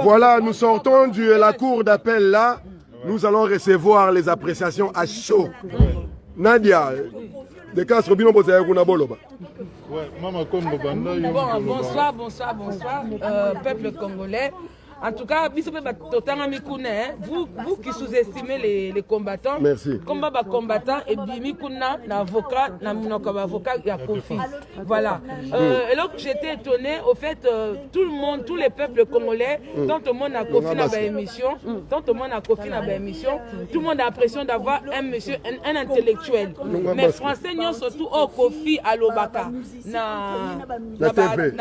Voilà, nous sortons de la cour d'appel là. Nous allons recevoir les appréciations à chaud. Nadia, de cas Robino Bozaya Boloba. Bonsoir, peuple congolais. En tout cas, vous qui sous-estimez les combattants, merci. Combat combattant et Bimikuna, l'avocat, l'avocat Kofi. Voilà. Et donc j'étais étonné, au fait, tout le monde, tous les peuples congolais, tant le monde a Kofi dans l'émission, tout le monde a l'impression d'avoir un monsieur, un intellectuel. Mais français, nous surtout au Kofi à l'Obaka. Na TV,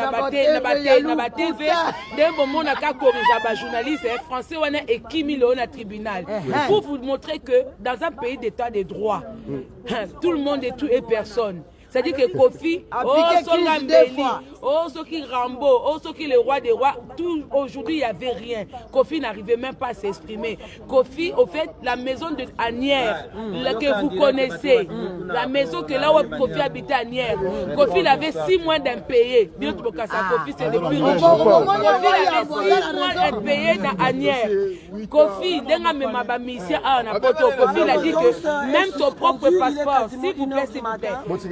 d'un moment, on a corrigé. Journaliste français on est équimé au tribunal pour vous montrer que dans un pays d'état de droit tout le monde est tout et personne. C'est-à-dire que Kofi, Soki Rambo, Soki le roi des rois, tout aujourd'hui il n'y avait rien. Kofi n'arrivait même pas à s'exprimer. Kofi, au fait, la maison de Anières, que vous connaissez, la maison que là où Kofi habitait à Anières, Kofi il avait 6 mois d'impayé. Bien tout Kofi c'est le plus riche. Kofi avait 6 mois d'impayé dans Anières. Kofi, Kofi il a dit que même son propre passeport, s'il vous plaît,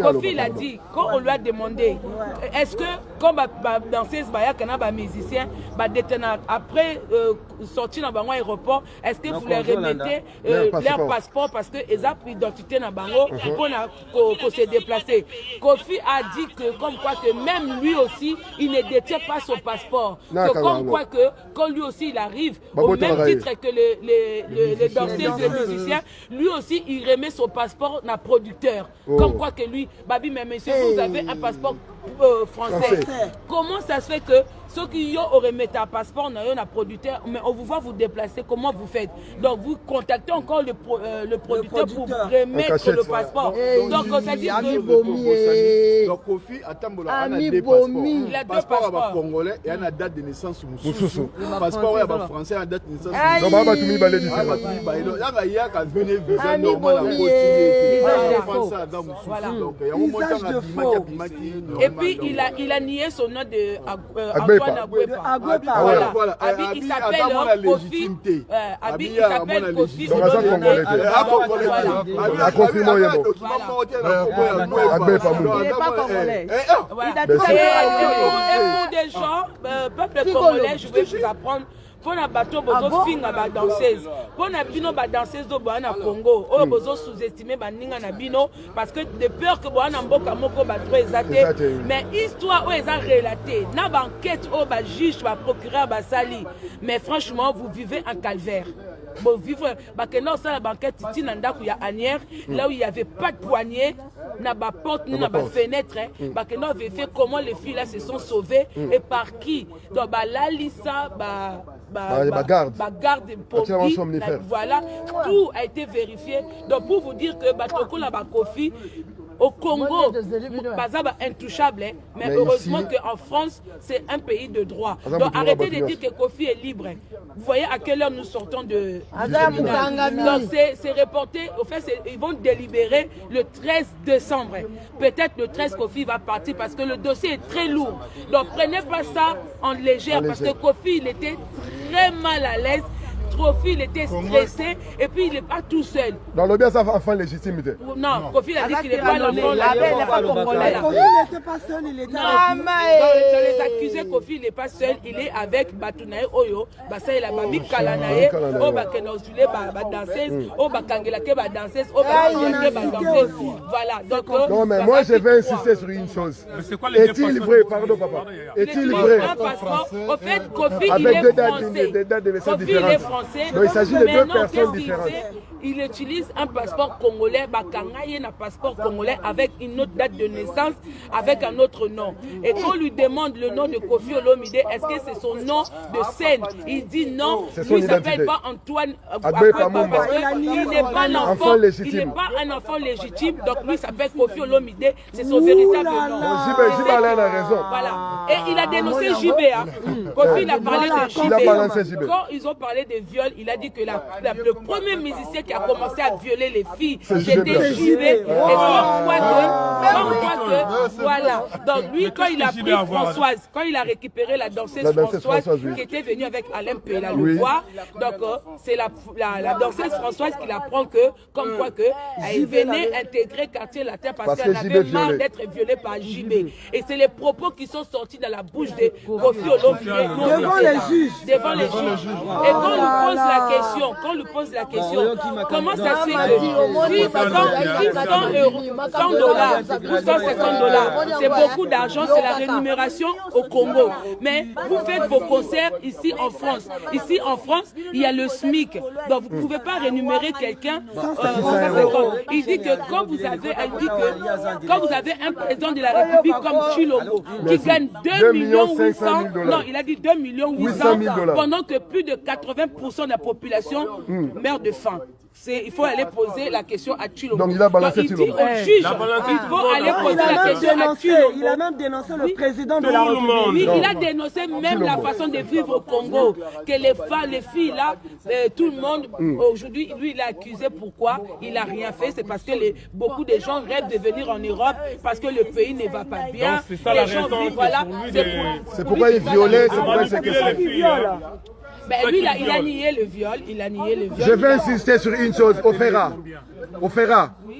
Kofi il a dit, quand on lui a demandé, est-ce que, comme dans ces musiciens, après sortir dans l'aéroport, est-ce que vous leur remettez leur passeport parce qu'ils ont pris l'identité dans pour se déplacer? Kofi a dit que, comme quoi que même lui aussi, il ne détient pas son passeport. Que comme quoi que, quand lui aussi il arrive, au même titre que les danseurs et les musiciens, lui aussi il remet son passeport à producteur. Comme quoi que lui, Babi, mais monsieur, vous avez un passeport français. Comment ça se fait que ceux qui auraient mis un passeport, on a un producteur, mais on vous voit vous déplacer, comment vous faites? Donc vous contactez encore le producteur pour remettre le passeport. Donc ça dit que... Donc Kofi a deux passeports. Il a deux passeports congolais et une date de naissance Moussoussou. Le passeport est français à date de naissance et puis il a nié son nom de Antoine Agbepa. Voilà. Il s'appelle Kofi. Il s'appelle Kofi. Et pour des gens, peuple congolais, je vais vous apprendre. Pour na bateau bozo finga ba danseuse pour na bino ba danseuse do ba na Congo o bozo sous-estimer ba ninga na bino parce que de peur que ba na mboka moko ba trop exaté mais histoire o eza relaté na ba enquête o ba juge ba procureur ba sali mais franchement vous vivez un calvaire. Bon vivre bakena ça la banquette titi na ndaku ya Anières là où il y avait pas de poignée na ba porte na ba fenêtre bakena avait fait comment les filles là se sont sauvées et par qui donc ba la lisa garde police, voilà, tout a été vérifié. Donc pour vous dire que Batoko la Kofi au Congo, Bazaba intouchable, mais heureusement qu'en France, c'est un pays de droit. Donc arrêtez de dire que Kofi est libre. Vous voyez à quelle heure nous sortons de donc c'est reporté, au fait, ils vont délibérer le 13 décembre. Peut-être le 13 Kofi va partir parce que le dossier est très lourd. Donc prenez pas ça en légère parce que Kofi, il était très mal à l'aise. Kofi il était stressé et puis il n'est pas tout seul. Dans le bien, ça va enfant légitimité. Non, Kofi a dit qu'il n'est pas l'enfant. Kofi n'était pas seul, il était avec dans les accusés, Kofi il n'est pas seul, il est avec Batunae Oyo, Basa il a Babi Kalanae, O Bakenozule, danseuse, O Bakangelake, danseuse, O Bakangelake, danseuse. Voilà. Donc, non, mais moi je vais insister sur une chose. Est-il vrai, pardon papa, est-il vrai? Au fait, Kofi il est français. Kofi il est français. Donc il s'agit de deux personnes différentes. Il utilise un passeport congolais, Bakangaye un passeport congolais avec une autre date de naissance, avec un autre nom. Et quand on lui demande le nom de Kofi Olomide, est-ce que c'est son nom de scène? Il dit non, lui il ne s'appelle pas Antoine Agbepa parce qu'il n'est pas l'enfant, il n'est pas un enfant légitime, donc lui il s'appelle Kofi Olomide, c'est son véritable nom. JB a raison. Voilà. Et il a dénoncé JB. Kofi il a parlé de JB. Quand ils ont parlé de viol, viol, il a dit que le premier musicien qui a commencé à violer les filles, c'était JB. Et comme quoi que, voilà. Donc lui, quand il a pris Françoise, quand il a récupéré la danseuse Françoise, qui était venue avec Alain Pella le voir, donc c'est la danseuse Françoise qui apprend que, comme quoi que, elle venait intégrer Quartier Latin parce qu'elle avait marre d'être violée par JB. Et c'est les propos qui sont sortis dans la bouche de Kofi Olomide devant les juges. Devant les juges. Et quand on lui pose la question, comment ça se fait que 100 dollars ou 150 dollars, c'est beaucoup d'argent, c'est la rémunération au Congo. Mais vous faites vos concerts ici en France. Ici en France, il y a le SMIC. Donc vous ne pouvez pas rémunérer quelqu'un 150. Il dit que quand vous avez un président de la République comme Chilombo qui gagne 2 800 000 non, il a dit 2 800 000 pendant que plus de 80% de la population meurt de faim. Il faut aller poser la question à Chilombo. Donc il a balancé Chilombo. Il faut aller poser la question à Chilombo. Il a même dénoncé le président de la République. Oui, il a dénoncé même la façon de vivre au Congo. Que les femmes, les filles là, tout le monde, aujourd'hui, lui il est accusé. Pourquoi il n'a rien fait? C'est parce que beaucoup de gens rêvent de venir en Europe parce que le pays ne va pas bien. C'est ça la raison. Voilà. C'est pourquoi il violait, c'est pourquoi il s'est cassé. Ben, lui, il a nié le viol. Je vais insister sur une chose, Ofera.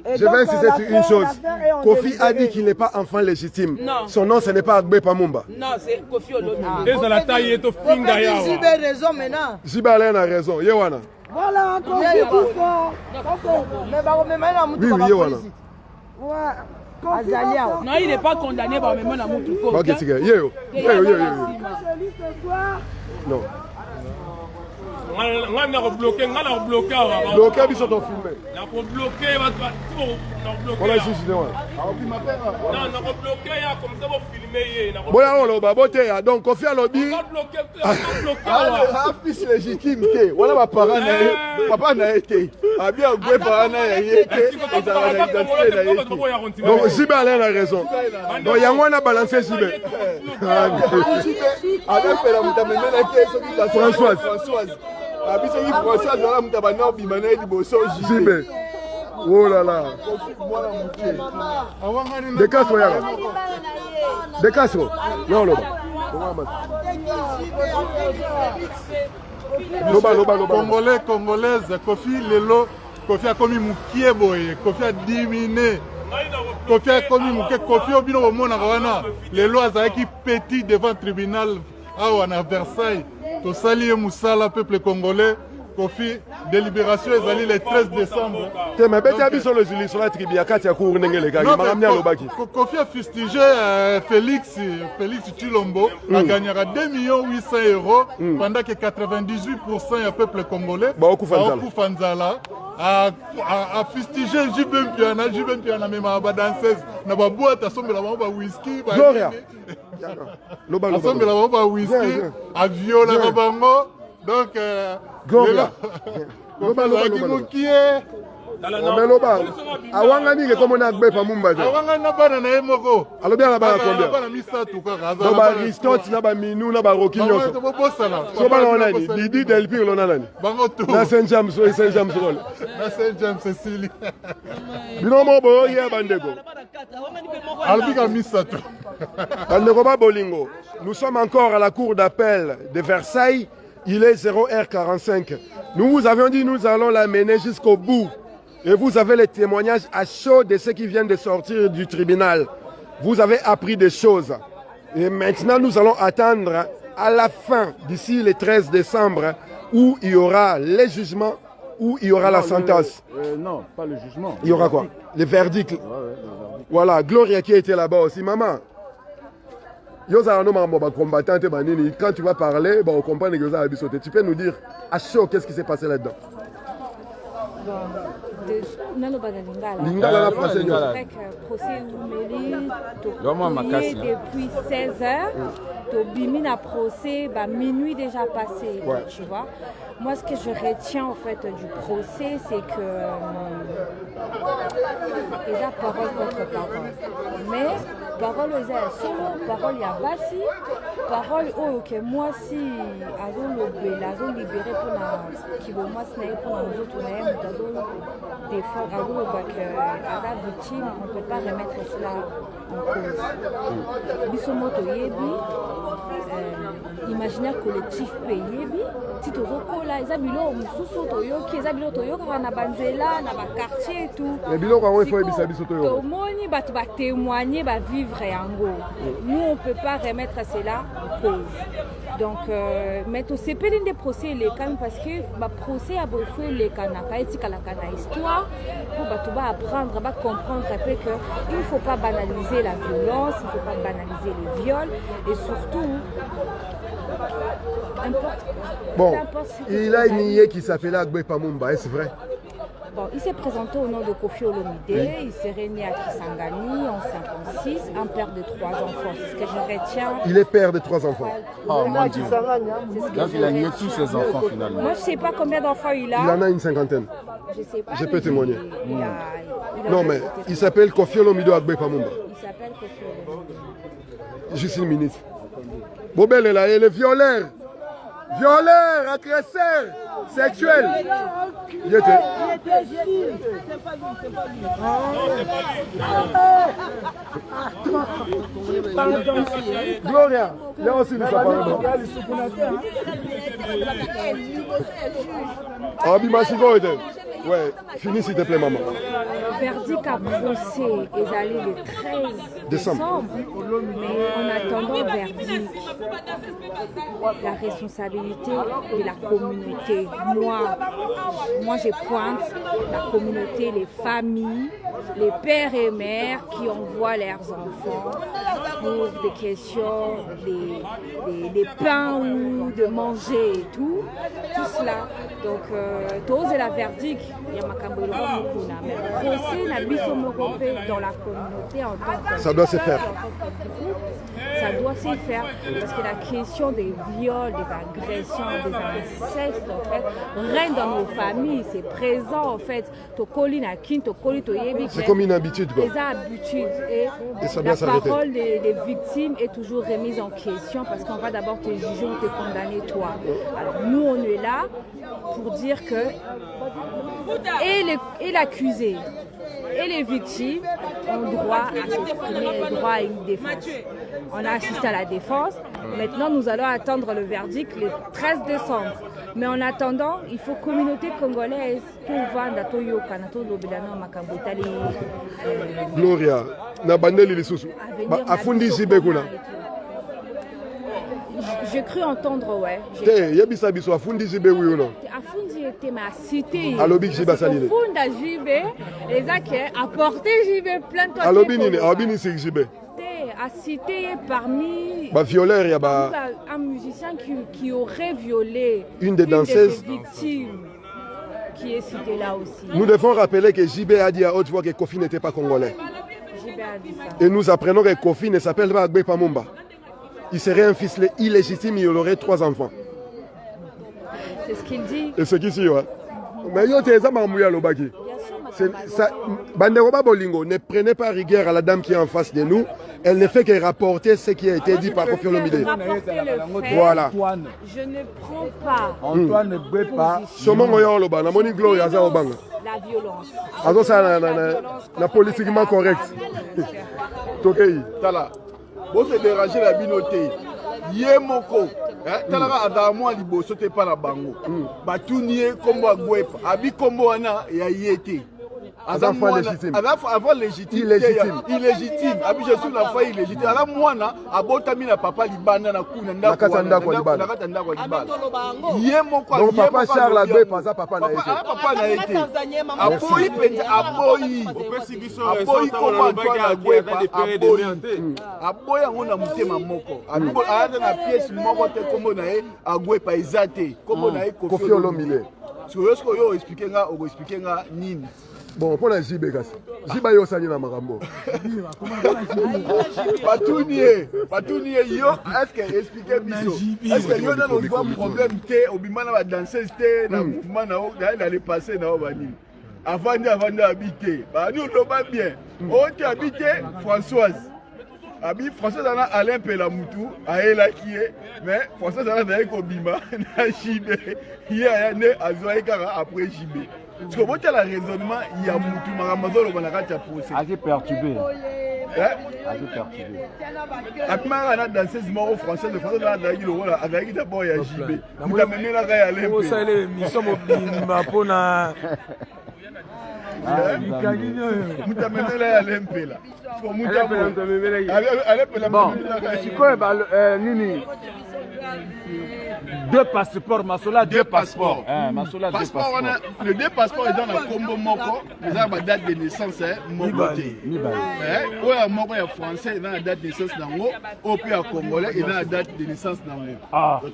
Je vais insister sur une chose. Kofi a dit qu'il n'est pas enfant légitime. Non. Son nom, ce n'est pas Agbe Pamumba. Non, c'est Kofi Olomide. Jibe raison maintenant. Jibe Alain a raison. Yewana. Voilà, Kofi tout fort. Oui, Yewana. Non, il n'est pas condamné par même amour tout court. Ok, c'est que non. Bloqué, ils sont filmés. On a ici, donc Kofi Alobi fils légitime voilà ma parent papa n'a été bien Agbe parent n'a été donc Jibe Alain a raison donc yango on a balancé Jibe Françoise Jibe oh là là Dekaso yaka Dekaso non loba Congolaise, Kofi lelo, Kofi a commis mukie boye, Kofi a diminué. Kofi a commis mukie, Kofi a bino mona wana. Lelo azaki petit devant tribunal à Versailles. To sali musala peuple congolais. Kofi, délibération est le 13 décembre. Kofi a fustigé Félix Chilombo, a gagné 2 800 000 pendant que 98% du peuple congolais a fustigé JB Mpiana même à danseuse, na ba boîte a sombé la whisky, a sombé la whisky, a violé la bango. Donc, Gloria. Loba. Awangani comme on a Agbe Pamumba. Awangani na bana na emoko. Alobi ala bana combien? Bana misatu kaka. Loba Aristote na ba Minou na ba Roquignon. So bana onani. Didi Del Pire lona nani. Bango tout. Na Saint James role. Na Saint James Cecilie. Binomo bo ye bandeko. Albika misatu. Bandeko ba bolingo. Nous sommes encore à la cour d'appel de Versailles. Il est 0h45. Nous vous avions dit nous allons la mener jusqu'au bout. Et vous avez les témoignages à chaud de ceux qui viennent de sortir du tribunal. Vous avez appris des choses. Et maintenant, nous allons attendre à la fin, d'ici le 13 décembre, où il y aura les jugements, où il y aura la sentence. Non, pas le jugement. Il y aura quoi? Les verdicts. Voilà, Gloria qui était là-bas aussi. Maman, quand tu vas parler, on comprend que tu peux nous dire à chaud qu'est-ce qui s'est passé là-dedans? Lingala français. Depuis 16h, Tobimi n'a procès, minuit déjà passé, tu vois. Moi, ce que je retiens en fait du procès, c'est que les parole contre parole. Mais parole oza ya solo, parole ya basi, parole oyo ke mwasi azolobela, azolibere mpona kibomwasi na ye mpona nzoto na ye, moto azoloba ke aza victime, on ne peut pas remettre cela en cause. Biso moto yebi, imaginaire collectif mpe yebi, ti tozokola eza biloko mosusu toyoki, eza biloko toyokaka na banzela, na bakartier et tout. biloko yango ifo yebisa biso toyoka. Tomoni bato batémoigner, bavivre yango. Nous on ne peut pas remettre cela en cause. Donc mais tosepeli nde procès elekami parce que baprocès ya bofo elekanaka etikalaka na histoire pour bato baapprendre, bacomprendre un peu que il ne faut pas banaliser la violence, il ne faut pas banaliser les viols et surtout bon, il a nié qui s'appelait Agbe Pamumba, est-ce vrai? Bon, il s'est présenté au nom de Kofi Olomide, il serait né à Kisangani en 56, un père de 3 enfants, c'est ce que je retiens. Il est père de 3 enfants. Oh mon Dieu. Donc il a nié tous ses enfants finalement. Moi je ne sais pas combien d'enfants il a. Il en a une cinquantaine. Je sais pas. Je peux témoigner. Il a non mais il s'appelle Kofi Olomide Agbe Pamumba. Il s'appelle Kofi Olomide. Juste une minute. Bobel est là, il est violeur. Violeur, agresseur, sexuel. Il était. C'est pas lui. Gloria, il y a aussi du sapin. Ah, Bimachiko était. Ouais, finis s'il te plaît, maman. Verdict à procès est allé le 13 décembre, mais en attendant verdict, la responsabilité de la communauté. Moi je pointe la communauté, les familles, les pères et mères qui envoient leurs enfants pour des questions, des pains ou de manger et tout cela. Donc, tous la verdict, il y a ma mais le procès n'a biso mokopé dans la communauté en tant que ça doit se faire. Ça doit se faire parce que la question des viols, des agressions, des incestes en fait règne dans nos familles, c'est présent en fait. C'est comme une habitude quoi. Des habitudes et ça doit la s'arrêter. parole des victimes est toujours remise en question parce qu'on va d'abord te juger ou te condamner toi. Alors nous on est là pour dire que et l'accusé et les victimes ont droit à s'exprimer, droit à une défense. On a assisté à la défense. Maintenant, nous allons attendre le verdict le 13 décembre. Mais en attendant, il faut communauté congolaise Gloria, na bandeli lisusu. Afundi Zibekuna. J'ai cru entendre, ouais. Te, yebisa biso afundi Zibe oui ou non? Afundi était ma cité. Alobi Ziba Salile. Funda Zibe, les qui apporté Zibe plein de Alobi nini, Alobi ni Zibe. A cité parmi violeur, il y a un musicien qui aurait violé une des danseuses victimes qui est cité là aussi. Nous devons rappeler que JB a dit à haute voix que Kofi n'était pas congolais. JB a dit ça. Et nous apprenons que Kofi ne s'appelle pas Agbe Pamumba. Il serait un fils illégitime, il aurait 3 enfants. C'est ce qu'il dit. Et ce qui dit, ouais. Mais yo te eza mamouya lobaki. Banderoba Bolingo, ne prenez pas rigueur à la dame qui est en face de nous. Elle ne fait que rapporter ce qui a été dit par Kofi Olomide. Voilà. Je ne prends pas. Antoine ne peut pas. Somo ngoyo loba, na moni Gloria aza obanga. La violence. Azo ça na politiquement correct. Tokei. Tala. Bon se déranger la binoté. Yemoko. Talaka adamo liboso te pa na bango. Batunie kombo agwepa. Abi kombo wana ya yete. Avant légitime. Avant légitime. Illégitime. Abi je suis l'enfant illégitime. Ala mwana abotami na papa libanda na kuna ndako. Na kata ndako libanda. Yemoko. Donc papa Charles Agwepa za papa na yete. Papa na yete. Aboyi penza aboyi. Aboyi kombo Antoine Agwepa aboyi. Aboyi yango na mutema moko. Aza na pièce moko te kombo na ye Agwepa ezate. Kombo na ye Kofi Olomide. Est-ce que yo expliquer nga nini? Bon, pour la JB kasi. JB yo sali na makambo. Patounie yo, est-ce que expliquer biso? Est-ce que yo dans un problème te obimana ba danseuse te na mouvement na o d'aller passer na o bani. Avant d'habiter. Ba nous loba bien. On te habité Françoise. Abi François Zana Alain Pelamutu aelaki ye mais François Zana na ekobima na JB hier ne azoi kaka après JB. Tu comprends la raisonnement il y a mutu makamazolo bana kati ya procès. Assez perturbé. Assez perturbé. Apima na danseuse moko français de François Zana dagi lo wala agaki d'abord ya JB. Muta memela ka ya Alain. Ko sa ile mission mobimba pona mutamemela ya lempela bon sikoyo nini deux passeports Masola deux passeports Masola deux passeports les deux passeports ils ont un combo moko ils ont la date de naissance mokoté oya moko ya français ils ont la date de naissance nango au puis ya congolais ils ont la date de naissance nango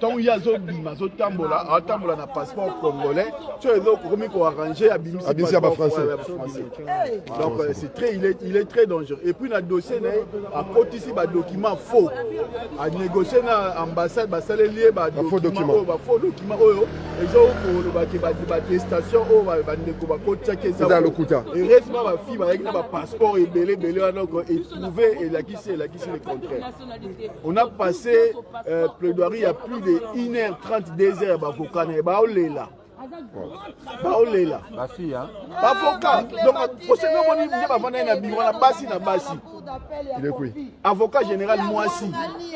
donc il y a zo bima zo tambola na passeport congolais tu es donc comme ko arranger abimisi passeport français. Donc il est très dangereux. Et puis dans le dossier, à côté ici, des documents faux. À négocier dans l'ambassade, des faux documents. Faux documents. Ils ont des stations où ils ont le coup. Et récemment, ma fille a un passeport et belé, et trouvé et la qui c'est le contraire. On a passé plaidoirie il y a plus de 1h30 2h à Bafoka. Baolela. Ma fille, hein? Avocat. Donc, il est quoi? Avocat général, moi aussi.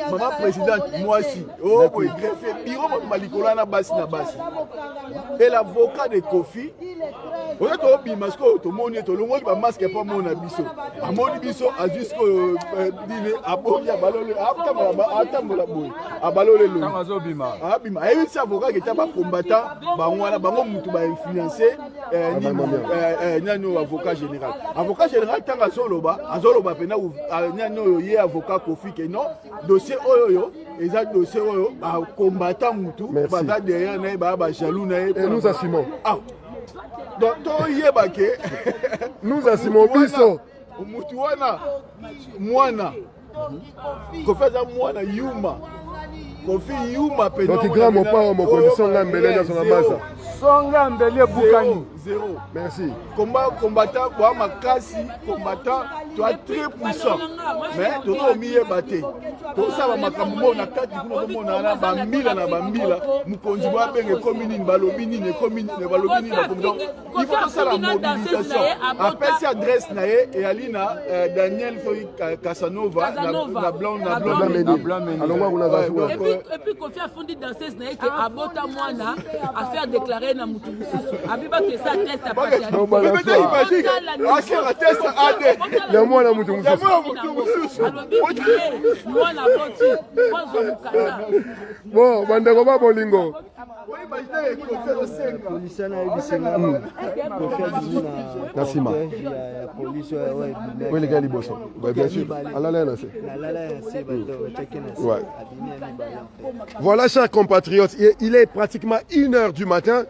Maman présidente, moi aussi. Oh, greffier. Biro, Malikola, na basi. Et l'avocat de Kofi. On a tout parce que tout le monde est le monde, masque pas mon abisso. À mon abisso, à jusqu'au dîner, à Boya, Balole, à Tambola Boy, à Balole. Ah, bima. Et oui, c'est avocat qui était un combattant, bango mutu ba influencer nyano avocat général tant azoloba pena nyano ye avocat Kofi ke non dossier oyo eza dossier oyo ba combattant mutu ba derrière na ba jaloux na et nous assumons donc to yeba ke nous assumons biso mutu wana mwana Kofi za mwana yuma Kofi yuma pena donc grand mon pas mon condition ngambele na son ambaza songa mbele bukani zéro. Merci. Combattant, combattant, tu es très puissant. Mais tu as mis batté. Tout ça, ma camoufle, on a 4 jours, on a bambila, mukonjua benge commune, balobini, commune, balobini, il faut que ça la mobilisation. Après, c'est adresse nae et Alina, Daniel Casanova, la blonde, et puis Kofi a fondé dans ces nae que Abota Moana a fait déclarer na Mutubusi. Abiba que ça teste à partir de bon, bandeko ba bolingo. Nasima. Oui, les gars, liboso. Bien sûr. Ouais. Voilà, chers compatriotes, il est pratiquement 1h du matin.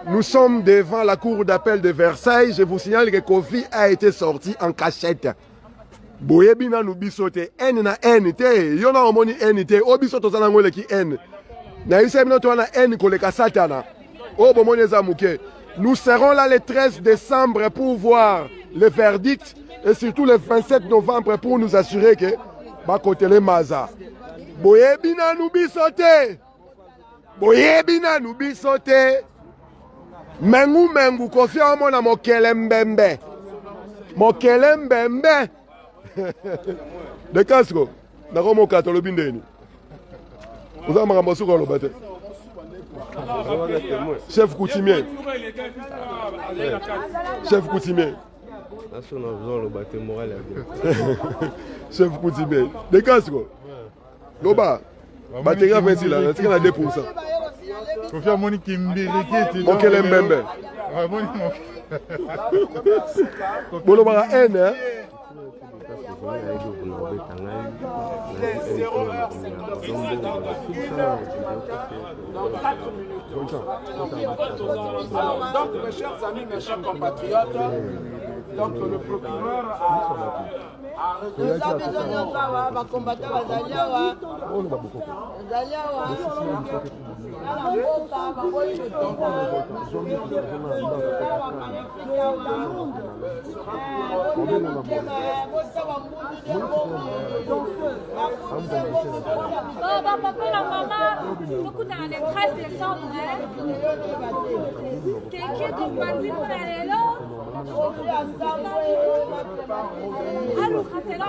Nous sommes devant la cour d'appel de Versailles. Je vous signale que Kofi a été sorti en cachette. Boyebina nous bisote N na N te. Yona omoni N te. O bisoto zana ngole ki N. Na yise mino to na N koleka satana. O bomoni zamuke. Nous serons là le 13 décembre pour voir le verdict et surtout le 27 novembre pour nous assurer que bakotele maza. Boyebina nous bisote. Boyebina nous bisote. Mengu Kofi amona mokele mbembe. Mokele mbembe. De Castro. Nako mokato lo bindeni. Uza makambo suko lo bate. Chef coutumier. Chef coutumier. Chef coutumier. De Castro. Loba. Batterie à 20 là, c'est à 2%. Kofi amoni kimbiriki. Mokele mbembe. Bolo ba N hein. Donc mes chers amis, mes chers compatriotes, donc le procureur a papa na mama tokutana le 13 décembre keke topanzi mpona lelo alukatela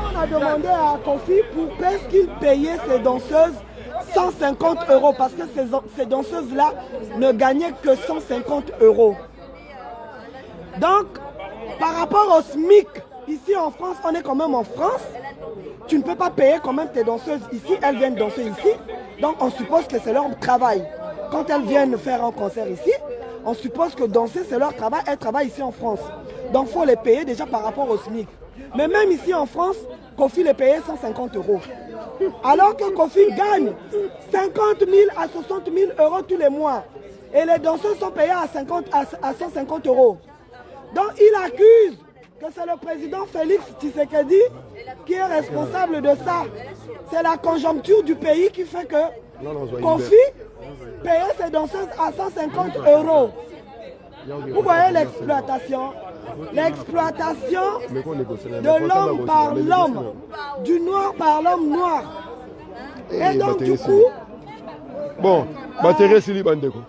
On a demandé à Kofi pourquoi est-ce qu'il payait ses danseuses 150 € parce que ces danseuses-là ne gagnaient que 150 €. Donc, par rapport au SMIC, ici en France, on est quand même en France. Tu ne peux pas payer quand même tes danseuses ici, elles viennent danser ici. Donc, on suppose que c'est leur travail. Quand elles viennent faire un concert ici, on suppose que danser, c'est leur travail. Elles travaillent ici en France. Donc, il faut les payer déjà par rapport au SMIC. Mais même ici en France, Kofi les payait 150 €. Alors que Kofi gagne 50 000 à 60 000 € tous les mois. Et les danseurs sont payés à 150 €. Donc, il accuse que c'est le président Félix Tshisekedi qui est responsable de ça. C'est la conjoncture du pays qui fait que Kofi payait ses danseuses à 150 €. Vous voyez l'exploitation? L'exploitation de l'homme par l'homme, du noir par l'homme noir. Et donc du coup... Bon, batterie Sili Bandeko.